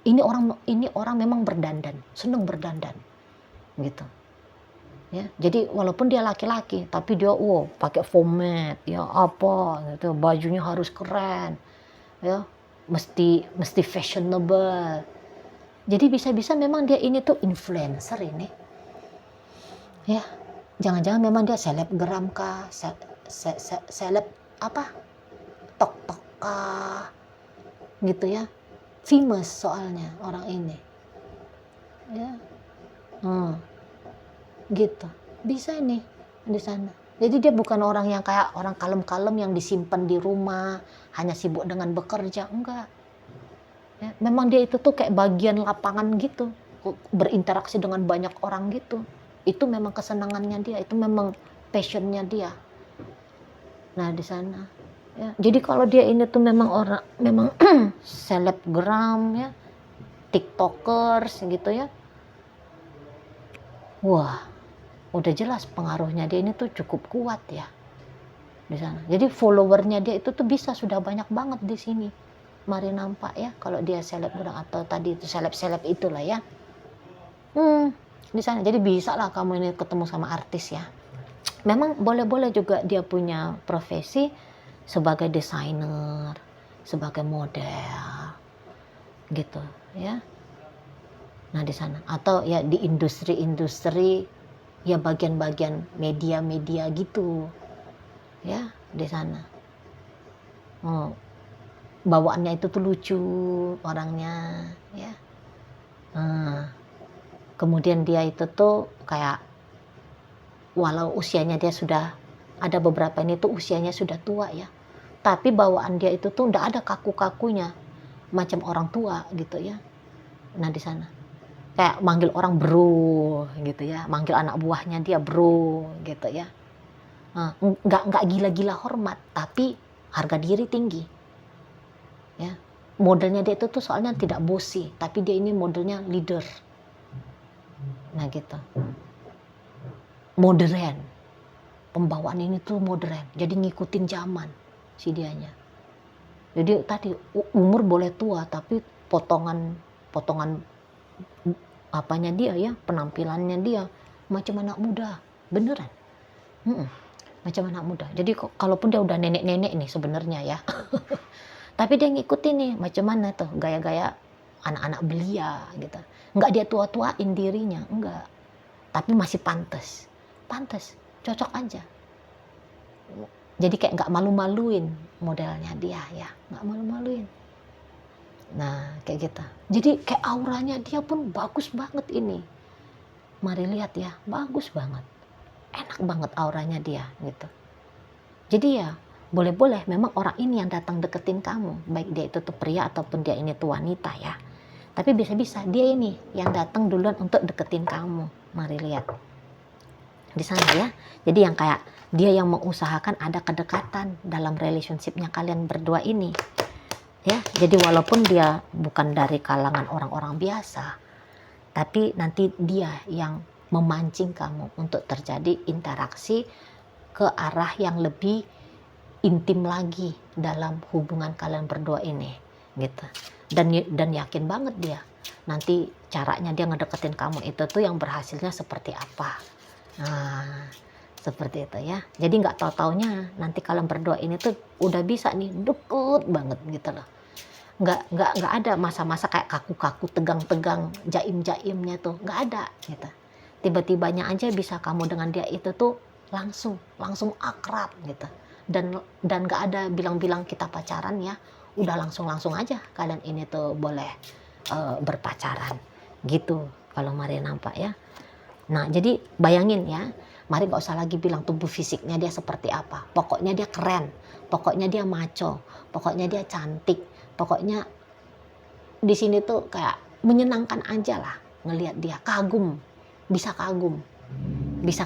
Ini orang memang berdandan, senang berdandan. Gitu. Ya, jadi walaupun dia laki-laki tapi dia pakai pomade ya, apa gitu, bajunya harus keren ya, mesti fashionable. Jadi bisa-bisa memang dia ini tuh influencer ini ya, jangan-jangan memang dia selebgram kah, seleb apa, tok kah gitu ya, famous soalnya orang ini ya. Gitu, bisa nih di sana. Jadi dia bukan orang yang kayak orang kalem-kalem yang disimpan di rumah hanya sibuk dengan bekerja, enggak ya, memang dia itu tuh kayak bagian lapangan gitu, berinteraksi dengan banyak orang gitu. Itu memang kesenangannya dia, itu memang passionnya dia. Nah di sana ya, jadi kalau dia ini tuh memang selebgram ya, tiktokers gitu ya, wah udah jelas pengaruhnya dia ini tuh cukup kuat ya di sana. Jadi followernya dia itu tuh bisa sudah banyak banget di sini. Mari nampak ya, kalau dia selebgram atau tadi itu seleb itulah ya. di sana. Jadi bisa lah kamu ini ketemu sama artis ya. Memang boleh-boleh juga dia punya profesi sebagai desainer, sebagai model, gitu ya. Nah di sana, atau ya di industri-industri, ya bagian-bagian media-media gitu, ya di sana. Oh, bawaannya itu tuh lucu orangnya, ya. Kemudian dia itu tuh kayak, walau usianya dia sudah, ada beberapa ini tuh usianya sudah tua ya, tapi bawaan dia itu tuh ndak ada kaku-kakunya, macam orang tua gitu ya. Nah di sana kayak manggil orang bro gitu ya, manggil anak buahnya dia bro gitu ya. Nggak gila-gila hormat, tapi harga diri tinggi ya. Modelnya dia itu tuh soalnya tidak bossy, tapi dia ini modelnya leader. Nah gitu, modern, pembawaan ini tuh modern, jadi ngikutin zaman si dianya. Jadi tadi umur boleh tua, tapi potongan apanya dia ya, penampilannya dia macam anak muda, beneran. Macam anak muda. Jadi kalaupun dia udah nenek-nenek nih sebenarnya ya, tapi dia ngikutin nih macam mana tuh gaya-gaya anak-anak belia gitu. Nggak dia tua-tuain dirinya, enggak. Tapi masih pantas, cocok aja. Jadi kayak nggak malu-maluin modelnya dia ya, nggak malu-maluin. Nah kayak gitu. Jadi kayak auranya dia pun bagus banget ini. Mari lihat ya, bagus banget, enak banget auranya dia gitu. Jadi ya boleh-boleh memang orang ini yang datang deketin kamu, baik dia itu tuh pria ataupun dia ini tuh wanita ya. Tapi bisa-bisa dia ini yang datang duluan untuk deketin kamu. Mari lihat di sana ya. Jadi yang kayak dia yang mengusahakan ada kedekatan dalam relationship-nya kalian berdua ini ya. Jadi walaupun dia bukan dari kalangan orang-orang biasa, tapi nanti dia yang memancing kamu untuk terjadi interaksi ke arah yang lebih intim lagi dalam hubungan kalian berdua ini gitu. Dan yakin banget dia nanti caranya dia ngedeketin kamu itu tuh yang berhasilnya seperti apa. Nah seperti itu ya. Jadi nggak tahu-taunya nanti kalian berdua ini tuh udah bisa nih deket banget gitu loh. Nggak ada masa-masa kayak kaku-kaku, tegang-tegang, jaim-jaimnya tuh nggak ada gitu. Tiba-tibanya aja bisa kamu dengan dia itu tuh langsung akrab gitu. Dan nggak ada bilang-bilang kita pacaran ya, udah langsung aja kalian ini tuh boleh berpacaran gitu kalau Mari nampak ya. Nah jadi bayangin ya, Mari nggak usah lagi bilang tubuh fisiknya dia seperti apa, pokoknya dia keren, pokoknya dia maco, pokoknya dia cantik, pokoknya di sini tuh kayak menyenangkan aja lah ngelihat dia, bisa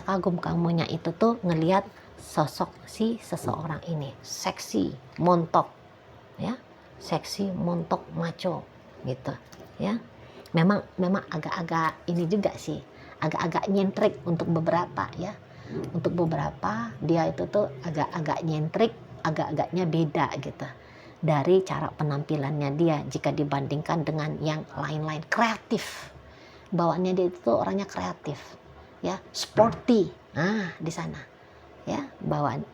kagum kamunya itu tuh ngelihat sosok si seseorang ini, seksi, montok ya, seksi, montok, maco gitu ya. Memang agak-agak ini juga sih, agak-agak nyentrik untuk beberapa ya. Untuk beberapa dia itu tuh agak-agak nyentrik, agak-agaknya beda gitu dari cara penampilannya dia jika dibandingkan dengan yang lain-lain. Kreatif, bawaannya dia itu orangnya kreatif ya, sporty. Nah di sana ya, bawaan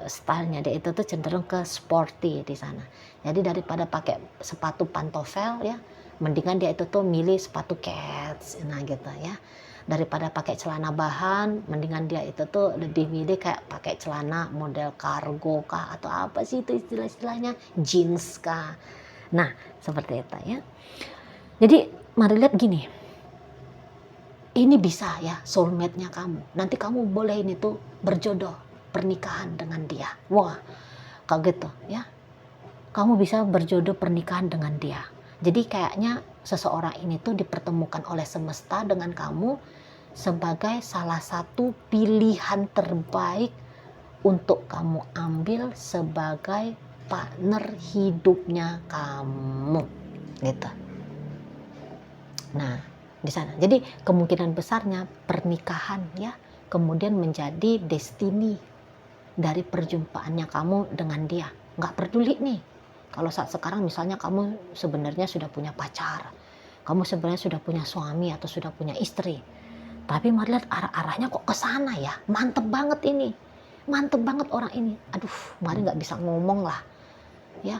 stylenya dia itu tuh cenderung ke sporty di sana. Jadi daripada pakai sepatu pantofel ya, mendingan dia itu tuh milih sepatu Keds, nah gitu ya. Daripada pakai celana bahan, mendingan dia itu tuh lebih milih kayak pakai celana model kargo kah atau apa sih itu istilah-istilahnya, jeans kah. Nah seperti itu ya. Jadi mari lihat gini, ini bisa ya soulmate-nya kamu. Nanti kamu boleh ini tuh berjodoh, pernikahan dengan dia. Wah, kayak gitu ya. Kamu bisa berjodoh pernikahan dengan dia. Jadi kayaknya seseorang ini tuh dipertemukan oleh semesta dengan kamu sebagai salah satu pilihan terbaik untuk kamu ambil sebagai partner hidupnya kamu. Gitu. Nah, di sana. Jadi kemungkinan besarnya pernikahan ya kemudian menjadi destiny dari perjumpaannya kamu dengan dia. Nggak peduli nih kalau saat sekarang misalnya kamu sebenarnya sudah punya pacar, kamu sebenarnya sudah punya suami atau sudah punya istri, Tapi mari lihat arah-arahnya kok ke sana ya. Mantep banget ini. Mantep banget orang ini. Aduh, mari nggak bisa ngomong lah. Ya,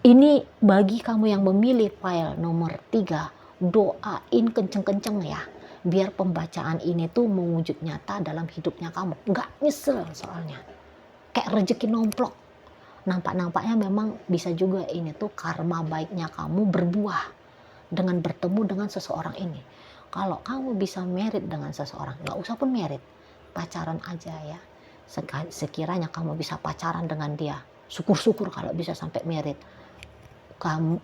ini bagi kamu yang memilih file nomor 3, doain kenceng-kenceng ya. Biar pembacaan ini tuh mewujud nyata dalam hidupnya kamu. Nggak nyesel soalnya. Kayak rezeki nomplok. Nampak-nampaknya memang bisa juga ini tuh karma baiknya kamu berbuah dengan bertemu dengan seseorang ini. Kalau kamu bisa merit dengan seseorang, nggak usah pun merit, pacaran aja ya. Sekiranya kamu bisa pacaran dengan dia, syukur-syukur kalau bisa sampai merit. Kamu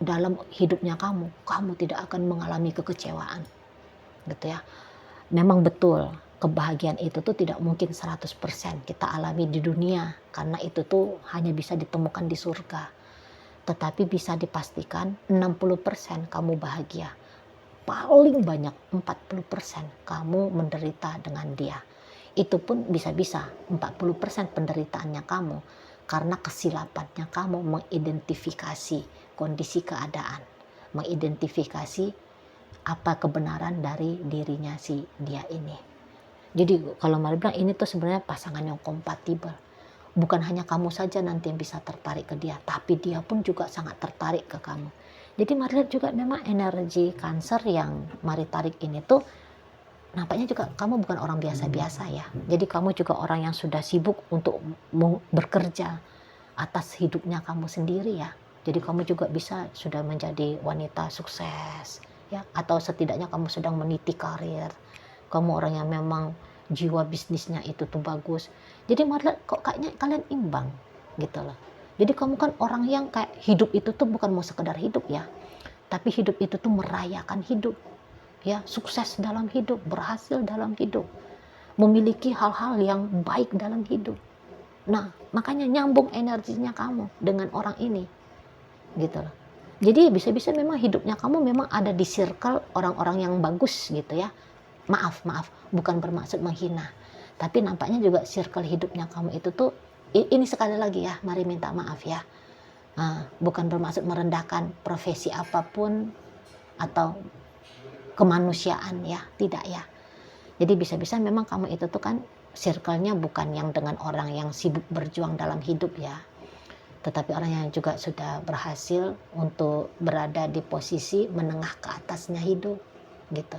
dalam hidupnya kamu tidak akan mengalami kekecewaan, gitu ya. Memang betul, kebahagiaan itu tuh tidak mungkin 100% kita alami di dunia, karena itu tuh hanya bisa ditemukan di surga. Tetapi bisa dipastikan 60% kamu bahagia. Paling banyak 40% kamu menderita dengan dia. Itu pun bisa-bisa 40% penderitaannya kamu karena kesilapannya kamu mengidentifikasi kondisi keadaan, mengidentifikasi apa kebenaran dari dirinya si dia ini. Jadi kalau mari bilang ini tuh sebenarnya pasangan yang kompatibel. Bukan hanya kamu saja nanti yang bisa tertarik ke dia, tapi dia pun juga sangat tertarik ke kamu. Jadi mari lihat juga memang energi Cancer yang mari tarik ini tuh nampaknya juga kamu bukan orang biasa-biasa ya. Jadi kamu juga orang yang sudah sibuk untuk bekerja atas hidupnya kamu sendiri ya. Jadi kamu juga bisa sudah menjadi wanita sukses ya, atau setidaknya kamu sedang meniti karir. Kamu orang yang memang jiwa bisnisnya itu tuh bagus. Jadi mari lihat kok kayaknya kalian imbang gitu loh. Jadi kamu kan orang yang kayak hidup itu tuh bukan mau sekedar hidup ya, tapi hidup itu tuh merayakan hidup ya, sukses dalam hidup, berhasil dalam hidup, memiliki hal-hal yang baik dalam hidup. Nah, makanya nyambung energinya kamu dengan orang ini gitu loh. Jadi bisa-bisa memang hidupnya kamu memang ada di circle orang-orang yang bagus gitu ya. Maaf, bukan bermaksud menghina, tapi nampaknya juga circle hidupnya kamu itu tuh, ini sekali lagi ya, mari minta maaf ya, bukan bermaksud merendahkan profesi apapun atau kemanusiaan ya, tidak ya. Jadi bisa-bisa memang kamu itu tuh kan circle-nya bukan yang dengan orang yang sibuk berjuang dalam hidup ya, tetapi orang yang juga sudah berhasil untuk berada di posisi menengah ke atasnya hidup gitu.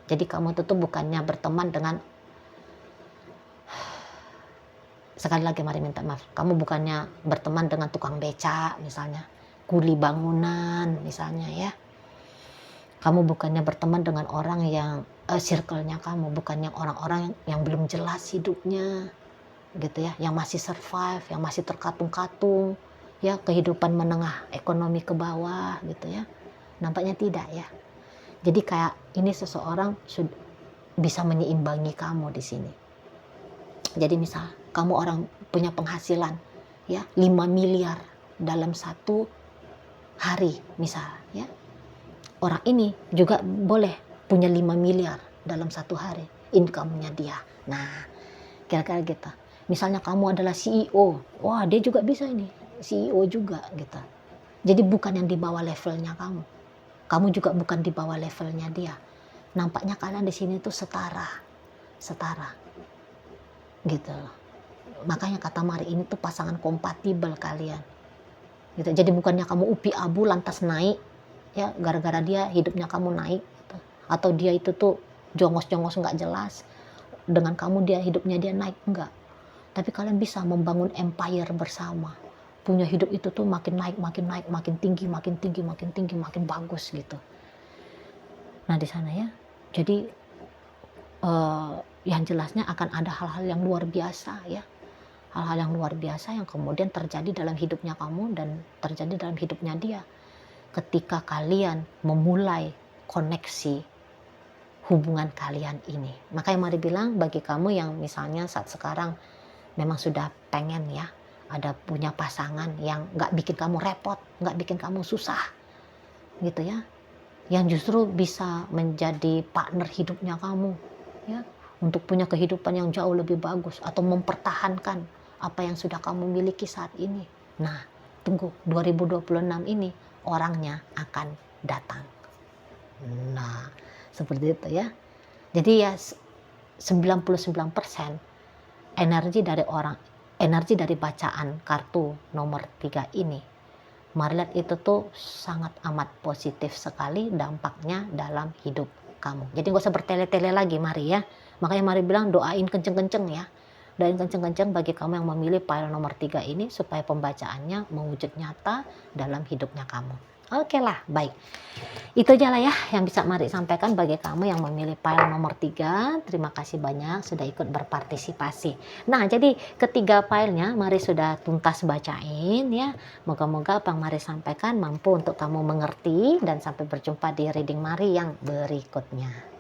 Jadi kamu tuh bukannya berteman dengan, sekali lagi mari minta maaf, kamu bukannya berteman dengan tukang beca misalnya, kuli bangunan misalnya ya. Kamu bukannya berteman dengan orang yang circle-nya kamu bukan yang orang-orang yang belum jelas hidupnya gitu ya, yang masih survive, yang masih terkatung-katung ya, kehidupan menengah ekonomi ke bawah gitu ya. Nampaknya tidak ya. Jadi kayak ini seseorang bisa menyeimbangi kamu di sini. Jadi misal kamu orang punya penghasilan ya 5 miliar dalam satu hari misal ya. Orang ini juga boleh punya 5 miliar dalam satu hari income-nya dia. Nah, kira-kira gitu. Misalnya kamu adalah CEO, wah dia juga bisa ini, CEO juga gitu. Jadi bukan yang di bawah levelnya kamu. Kamu juga bukan di bawah levelnya dia. Nampaknya kalian di sini tuh setara gitu. Makanya kata Mari ini tuh pasangan kompatibel kalian gitu. Jadi bukannya kamu upi abu lantas naik ya, gara-gara dia hidupnya kamu naik gitu. Atau dia itu tuh jongos-jongos nggak jelas, dengan kamu dia hidupnya dia naik, enggak. Tapi kalian bisa membangun empire bersama, punya hidup itu tuh makin naik, makin tinggi, makin bagus gitu. Nah di sana ya, jadi yang jelasnya akan ada hal-hal yang luar biasa ya, hal-hal yang luar biasa yang kemudian terjadi dalam hidupnya kamu dan terjadi dalam hidupnya dia ketika kalian memulai koneksi hubungan kalian ini. Makanya Mari bilang bagi kamu yang misalnya saat sekarang memang sudah pengen ya ada punya pasangan yang nggak bikin kamu repot, nggak bikin kamu susah gitu ya, yang justru bisa menjadi partner hidupnya kamu ya, untuk punya kehidupan yang jauh lebih bagus atau mempertahankan apa yang sudah kamu miliki saat ini. Nah tunggu 2026 ini orangnya akan datang. Nah seperti itu ya. Jadi ya 99% energi dari bacaan kartu nomor 3 ini, mari lihat itu tuh sangat amat positif sekali dampaknya dalam hidup kamu. Jadi nggak usah bertele-tele lagi mari ya. Makanya mari bilang doain kenceng-kenceng ya. Doain kenceng-kenceng bagi kamu yang memilih file nomor 3 ini supaya pembacaannya mewujud nyata dalam hidupnya kamu. Oke lah, baik. Itu aja lah ya yang bisa Mari sampaikan bagi kamu yang memilih file nomor 3. Terima kasih banyak sudah ikut berpartisipasi. Nah, jadi ketiga filenya Mari sudah tuntas bacain ya. Moga-moga apa yang Mari sampaikan mampu untuk kamu mengerti dan sampai berjumpa di reading Mari yang berikutnya.